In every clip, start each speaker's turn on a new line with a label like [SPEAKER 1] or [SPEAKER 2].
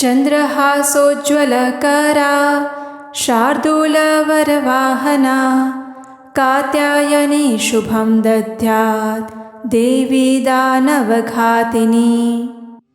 [SPEAKER 1] चंद्रहासोज्ज्वलकरा शार्दूलवरवाहना कात्यायनी शुभम दद्यात् देवी दानवघातिनी।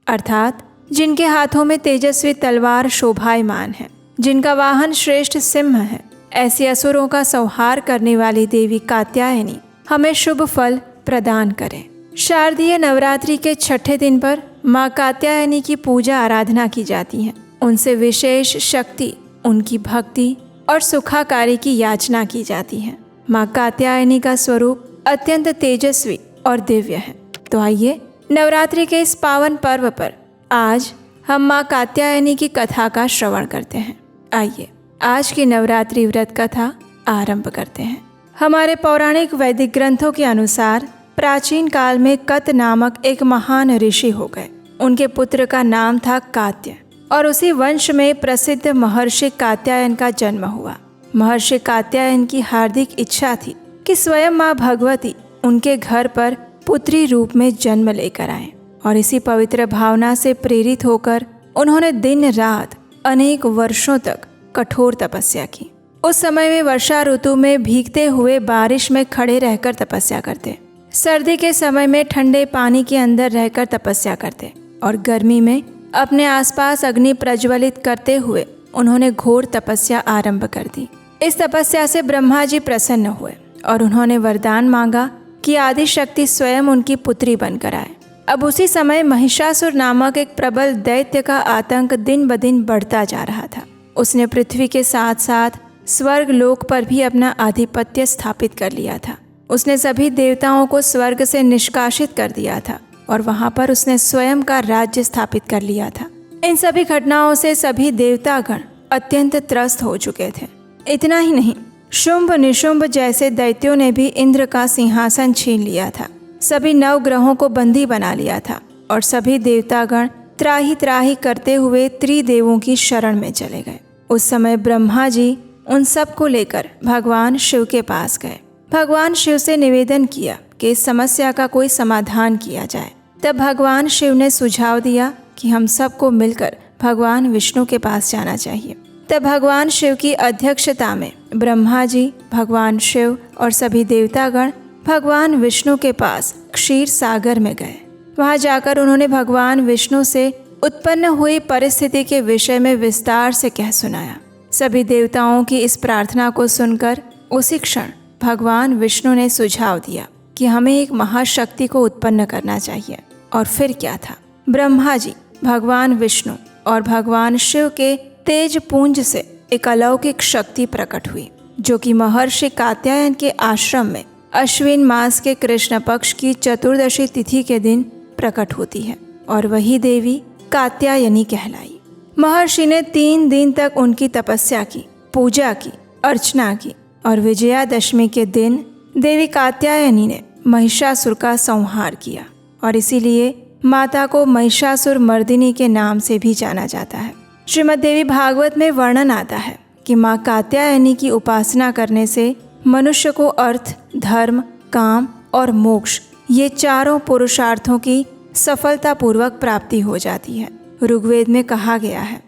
[SPEAKER 1] अर्थात जिनके हाथों में तेजस्वी तलवार शोभायमान है, जिनका वाहन श्रेष्ठ सिंह है, ऐसे असुरों का संहार करने वाली देवी कात्यायनी हमें शुभ फल प्रदान करें। शारदीय नवरात्रि के छठे दिन पर माँ कात्यायनी की पूजा आराधना की जाती है। उनसे विशेष शक्ति, उनकी भक्ति और सुखाकारी की याचना की जाती है। माँ कात्यायनी का स्वरूप अत्यंत तेजस्वी और दिव्य है। तो आइए नवरात्रि के इस पावन पर्व पर आज हम माँ कात्यायनी की कथा का श्रवण करते हैं। आइए आज की नवरात्रि व्रत कथा आरंभ करते हैं। हमारे पौराणिक वैदिक ग्रंथों के अनुसार प्राचीन काल में कत नामक एक महान ऋषि हो गए। उनके पुत्र का नाम था कात्य और उसी वंश में प्रसिद्ध महर्षि कात्यायन का जन्म हुआ। महर्षि कात्यायन की हार्दिक इच्छा थी कि स्वयं माँ भगवती उनके घर पर पुत्री रूप में जन्म लेकर आए और इसी पवित्र भावना से प्रेरित होकर उन्होंने दिन रात अनेक वर्षों तक कठोर तपस्या की। उस समय वे वर्षा ऋतु में भीगते हुए बारिश में खड़े रहकर तपस्या करते, सर्दी के समय में ठंडे पानी के अंदर रहकर तपस्या करते और गर्मी में अपने आसपास अग्नि प्रज्वलित करते हुए उन्होंने घोर तपस्या आरंभ कर दी। इस तपस्या से ब्रह्मा जी प्रसन्न हुए और उन्होंने वरदान मांगा कि आदि शक्ति स्वयं उनकी पुत्री बनकर आए। अब उसी समय महिषासुर नामक एक प्रबल दैत्य का आतंक दिन ब दिन बढ़ता जा रहा था। उसने पृथ्वी के साथ साथ स्वर्ग लोक पर भी अपना आधिपत्य स्थापित कर लिया था। उसने सभी देवताओं को स्वर्ग से निष्कासित कर दिया था और वहां पर उसने स्वयं का राज्य स्थापित कर लिया था। इन सभी घटनाओं से सभी देवतागण अत्यंत त्रस्त हो चुके थे। इतना ही नहीं, शुंभ निशुंभ जैसे दैत्यों ने भी इंद्र का सिंहासन छीन लिया था, सभी नवग्रहों को बंदी बना लिया था और सभी देवतागण त्राही त्राही करते हुए त्रिदेवों की शरण में चले गए। उस समय ब्रह्मा जी उन सब को लेकर भगवान शिव के पास गए। भगवान शिव से निवेदन किया कि इस समस्या का कोई समाधान किया जाए। तब भगवान शिव ने सुझाव दिया कि हम सबको मिलकर भगवान विष्णु के पास जाना चाहिए। तब भगवान शिव की अध्यक्षता में ब्रह्मा जी, भगवान शिव और सभी देवतागण भगवान विष्णु के पास क्षीर सागर में गए। वहां जाकर उन्होंने भगवान विष्णु से उत्पन्न हुई परिस्थिति के विषय में विस्तार से कह सुनाया। सभी देवताओं की इस प्रार्थना को सुनकर उसी क्षण भगवान विष्णु ने सुझाव दिया कि हमें एक महाशक्ति को उत्पन्न करना चाहिए। और फिर क्या था, ब्रह्मा जी, भगवान विष्णु और भगवान शिव के तेज पुंज से एक अलौकिक शक्ति प्रकट हुई, जो कि महर्षि कात्यायन के आश्रम में अश्विन मास के कृष्ण पक्ष की चतुर्दशी तिथि के दिन प्रकट होती है और वही देवी कात्यायनी कहलाई। महर्षि ने 3 दिन तक उनकी तपस्या की, पूजा की, अर्चना की और विजयादशमी के दिन देवी कात्यायनी ने महिषासुर का संहार किया और इसीलिए माता को महिषासुर मर्दिनी के नाम से भी जाना जाता है। श्रीमद् देवी भागवत में वर्णन आता है कि माँ कात्यायनी की उपासना करने से मनुष्य को अर्थ, धर्म, काम और मोक्ष ये चारों पुरुषार्थों की सफलतापूर्वक प्राप्ति हो जाती है। ऋग्वेद में कहा गया है,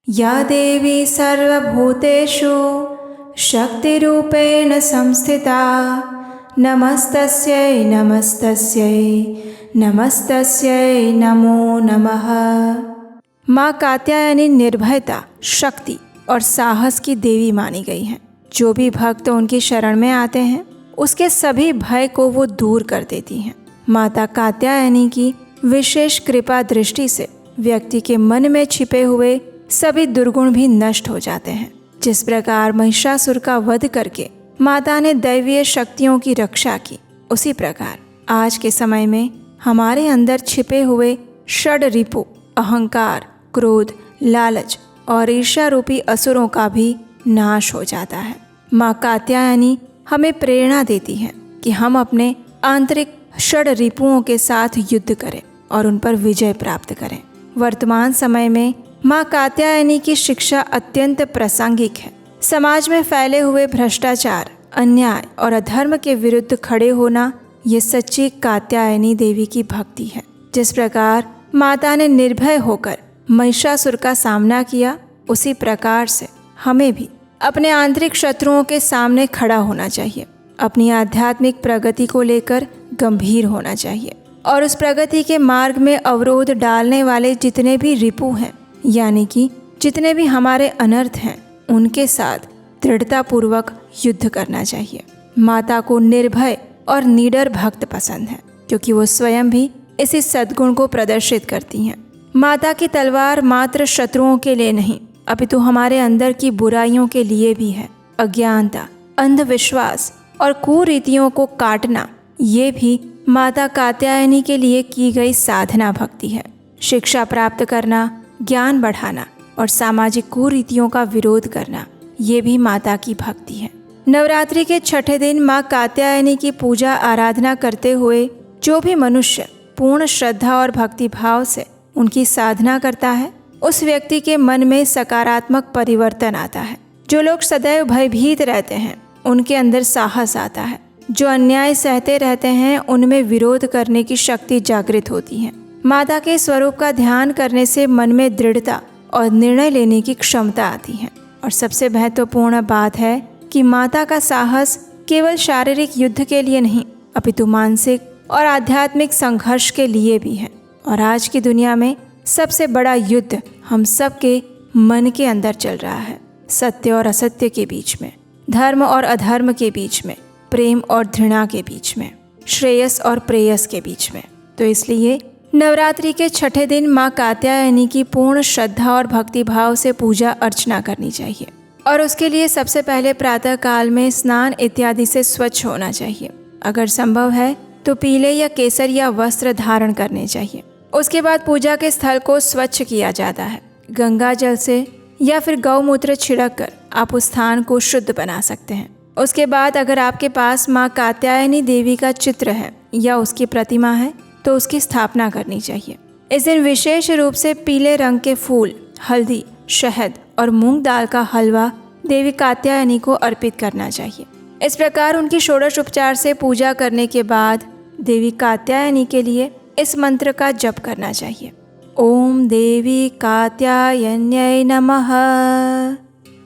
[SPEAKER 1] या देवी सर्वभूतेषु शक्ति रूपेण संस्थिता नमस्तस्यै नमस्तस्यै नमस्तस्यै नमो नमः। माँ कात्यायनी निर्भयता, शक्ति और साहस की देवी मानी गई हैं। जो भी भक्त उनकी शरण में आते हैं उसके सभी भय को वो दूर कर देती हैं। माता कात्यायनी की विशेष कृपा दृष्टि से व्यक्ति के मन में छिपे हुए सभी दुर्गुण भी नष्ट हो जाते हैं। जिस प्रकार महिषासुर का वध करके माता ने दैवीय शक्तियों की रक्षा की, उसी प्रकार आज के समय में हमारे अंदर छिपे हुए षड रिपु, अहंकार, क्रोध, लालच और ईर्ष्या रूपी असुरों का भी नाश हो जाता है। माँ कात्यायनी हमें प्रेरणा देती है कि हम अपने आंतरिक षड रिपुओं के साथ युद्ध करें और उन पर विजय प्राप्त करें। वर्तमान समय में माँ कात्यायनी की शिक्षा अत्यंत प्रासंगिक है। समाज में फैले हुए भ्रष्टाचार, अन्याय और अधर्म के विरुद्ध खड़े होना ये सच्ची कात्यायनी देवी की भक्ति है। जिस प्रकार माता ने निर्भय होकर महिषासुर का सामना किया, उसी प्रकार से हमें भी अपने आंतरिक शत्रुओं के सामने खड़ा होना चाहिए। अपनी आध्यात्मिक प्रगति को लेकर गंभीर होना चाहिए और उस प्रगति के मार्ग में अवरोध डालने वाले जितने भी रिपु हैं, यानी कि जितने भी हमारे अनर्थ हैं, उनके साथ दृढ़तापूर्वक युद्ध करना चाहिए। माता को निर्भय और निडर भक्त पसंद है, क्योंकि वो स्वयं भी इसी सद्गुण को प्रदर्शित करती हैं। माता की तलवार मात्र शत्रुओं के लिए नहीं, अपितु हमारे अंदर की बुराइयों के लिए भी है। अज्ञानता, अंधविश्वास और कुरीतियों को काटना, ये भी माता कात्यायनी के लिए की गई साधना भक्ति है। शिक्षा प्राप्त करना, ज्ञान बढ़ाना और सामाजिक कुरीतियों का विरोध करना, ये भी माता की भक्ति है। नवरात्रि के छठे दिन माँ कात्यायनी की पूजा आराधना करते हुए जो भी मनुष्य पूर्ण श्रद्धा और भक्ति भाव से उनकी साधना करता है, उस व्यक्ति के मन में सकारात्मक परिवर्तन आता है। जो लोग सदैव भयभीत रहते हैं, उनके अंदर साहस आता है। जो अन्याय सहते रहते हैं, उनमें विरोध करने की शक्ति जागृत होती है। माता के स्वरूप का ध्यान करने से मन में दृढ़ता और निर्णय लेने की क्षमता आती है। और सबसे महत्वपूर्ण बात है कि माता का साहस केवल शारीरिक युद्ध के लिए नहीं, अपितु मानसिक और आध्यात्मिक संघर्ष के लिए भी है। और आज की दुनिया में सबसे बड़ा युद्ध हम सबके मन के अंदर चल रहा है। सत्य और असत्य के बीच में, धर्म और अधर्म के बीच में, प्रेम और घृणा के बीच में, श्रेयस और प्रेयस के बीच में। तो इसलिए नवरात्रि के छठे दिन माँ कात्यायनी की पूर्ण श्रद्धा और भक्ति भाव से पूजा अर्चना करनी चाहिए। और उसके लिए सबसे पहले प्रातः काल में स्नान इत्यादि से स्वच्छ होना चाहिए। अगर संभव है तो पीले या केसरिया वस्त्र धारण करने चाहिए। उसके बाद पूजा के स्थल को स्वच्छ किया जाता है। गंगा जल से या फिर गौमूत्र छिड़क कर आप उस स्थान को शुद्ध बना सकते हैं। उसके बाद अगर आपके पास माँ कात्यायनी देवी का चित्र है या उसकी प्रतिमा है, तो उसकी स्थापना करनी चाहिए। इस दिन विशेष रूप से पीले रंग के फूल, हल्दी, शहद और मूंग दाल का हलवा देवी कात्यायनी को अर्पित करना चाहिए। इस प्रकार उनकी षोडश उपचार से पूजा करने के बाद देवी कात्यायनी के लिए इस मंत्र का जप करना चाहिए। ओम देवी कात्यायन्यै नमः।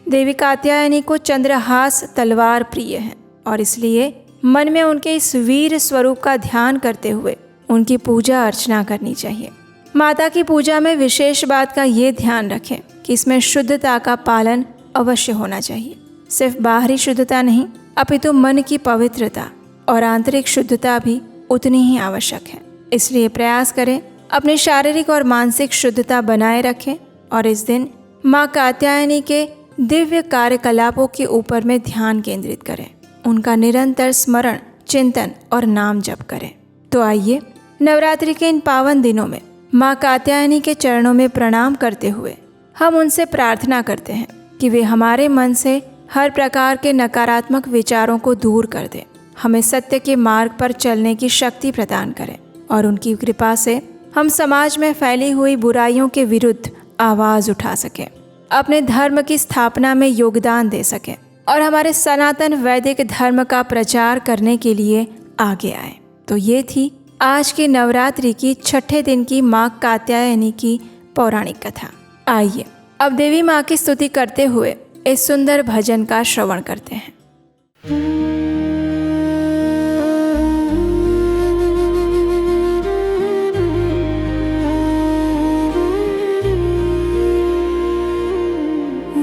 [SPEAKER 1] देवी कात्यायनी को चंद्रहास तलवार प्रिय है और इसलिए मन में उनके इस वीर स्वरूप का ध्यान करते हुए उनकी पूजा अर्चना करनी चाहिए। माता की पूजा में विशेष बात का ये ध्यान रखें कि इसमें शुद्धता का पालन अवश्य होना चाहिए। सिर्फ बाहरी शुद्धता नहीं, अपितु मन की पवित्रता और आंतरिक शुद्धता भी उतनी ही आवश्यक है। इसलिए प्रयास करें अपनी शारीरिक और मानसिक शुद्धता बनाए रखें और इस दिन माँ कात्यायनी के दिव्य कार्यकलापों के ऊपर में ध्यान केंद्रित करें। उनका निरंतर स्मरण, चिंतन और नाम जप करें। तो आइए नवरात्रि के इन पावन दिनों में माँ कात्यायनी के चरणों में प्रणाम करते हुए हम उनसे प्रार्थना करते हैं कि वे हमारे मन से हर प्रकार के नकारात्मक विचारों को दूर कर दें, हमें सत्य के मार्ग पर चलने की शक्ति प्रदान करें और उनकी कृपा से हम समाज में फैली हुई बुराइयों के विरुद्ध आवाज़ उठा सकें, अपने धर्म की स्थापना में योगदान दे सकें और हमारे सनातन वैदिक धर्म का प्रचार करने के लिए आगे आए। तो ये थी आज की नवरात्रि की छठे दिन की माँ कात्यायनी की पौराणिक कथा। आइए अब देवी माँ की स्तुति करते हुए इस सुंदर भजन का श्रवण करते हैं।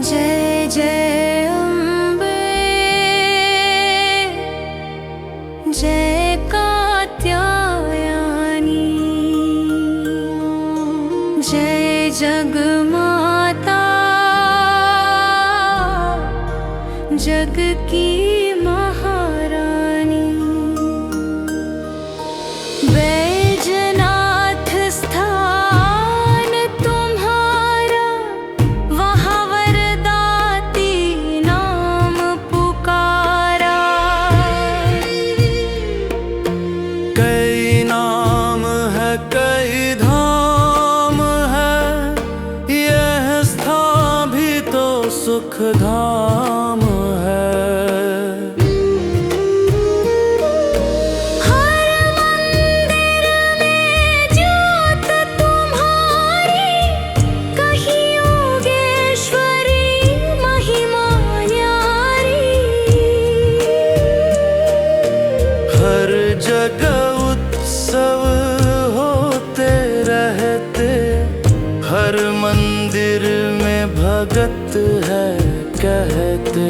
[SPEAKER 2] जय जय अम्बे, जय कात्यायनी, जय जगमाता, जग की महारानी। बैजनाथ स्थान तुम्हारा, वहाँ वरदाती नाम पुकारा।
[SPEAKER 3] कई नाम है, कई धाम है, यह स्थान भी तो सुख धाम है।
[SPEAKER 2] हर मंदिर में ज्योत तुम्हारी,
[SPEAKER 3] मंदिर में भगत है कहते।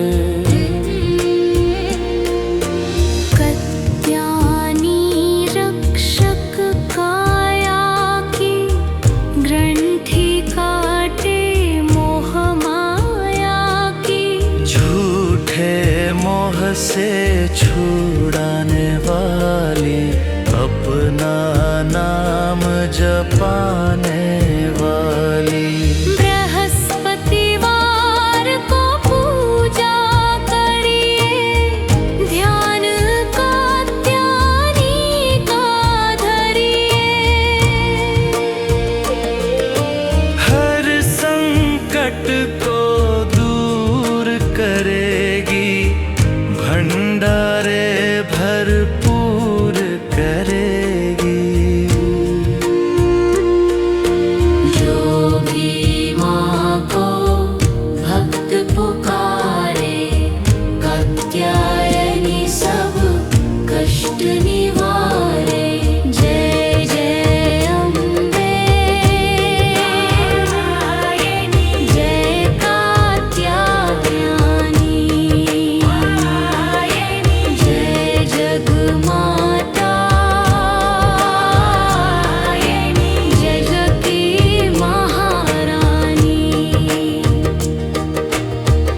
[SPEAKER 3] से छुड़ाने वाली, अपना नाम जपाने वाली।
[SPEAKER 2] बृहस्पतिवार को पूजा करिए, ध्यान कात्यायनी का धरिए।
[SPEAKER 3] हर संकट को दूर करेगी, भंडारे भरपूर करेगी।
[SPEAKER 2] जो भी माँ को भक्त पुकारे, कात्यायनी सब कष्ट निवारे। जय जय अम्बे, जय कात्यायनी, जगमाता, जय जगती महारानी।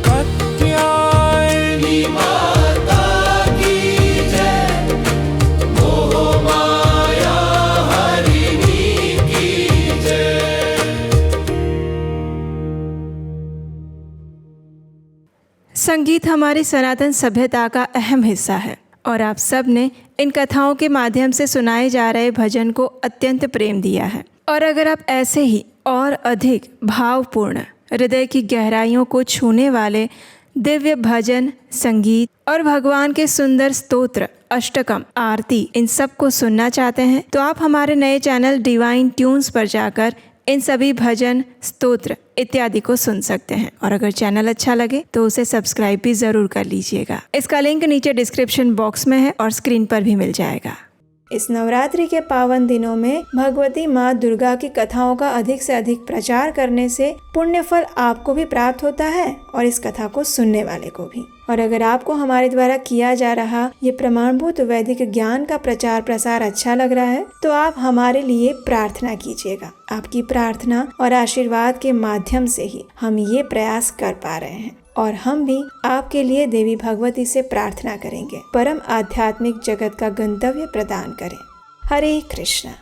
[SPEAKER 3] कात्यायनी माता की जय, मोह माया हरिणी की जय।
[SPEAKER 1] संगीत हमारी सनातन सभ्यता का अहम हिस्सा है और आप सब ने इन कथाओं के माध्यम से सुनाए जा रहे भजन को अत्यंत प्रेम दिया है। और अगर आप ऐसे ही और अधिक भावपूर्ण, हृदय की गहराइयों को छूने वाले दिव्य भजन, संगीत और भगवान के सुंदर स्तोत्र, अष्टकम, आरती, इन सब को सुनना चाहते हैं तो आप हमारे नए चैनल डिवाइन ट्यून्स पर जाकर इन सभी भजन, स्तोत्र इत्यादि को सुन सकते हैं। और अगर चैनल अच्छा लगे तो उसे सब्सक्राइब भी ज़रूर कर लीजिएगा। इसका लिंक नीचे डिस्क्रिप्शन बॉक्स में है और स्क्रीन पर भी मिल जाएगा। इस नवरात्रि के पावन दिनों में भगवती माँ दुर्गा की कथाओं का अधिक से अधिक प्रचार करने से पुण्य फल आपको भी प्राप्त होता है और इस कथा को सुनने वाले को भी। और अगर आपको हमारे द्वारा किया जा रहा ये प्रमाणभूत वैदिक ज्ञान का प्रचार प्रसार अच्छा लग रहा है तो आप हमारे लिए प्रार्थना कीजिएगा। आपकी प्रार्थना और आशीर्वाद के माध्यम से ही हम ये प्रयास कर पा रहे हैं और हम भी आपके लिए देवी भगवती से प्रार्थना करेंगे परम आध्यात्मिक जगत का गंतव्य प्रदान करें। हरे कृष्णा।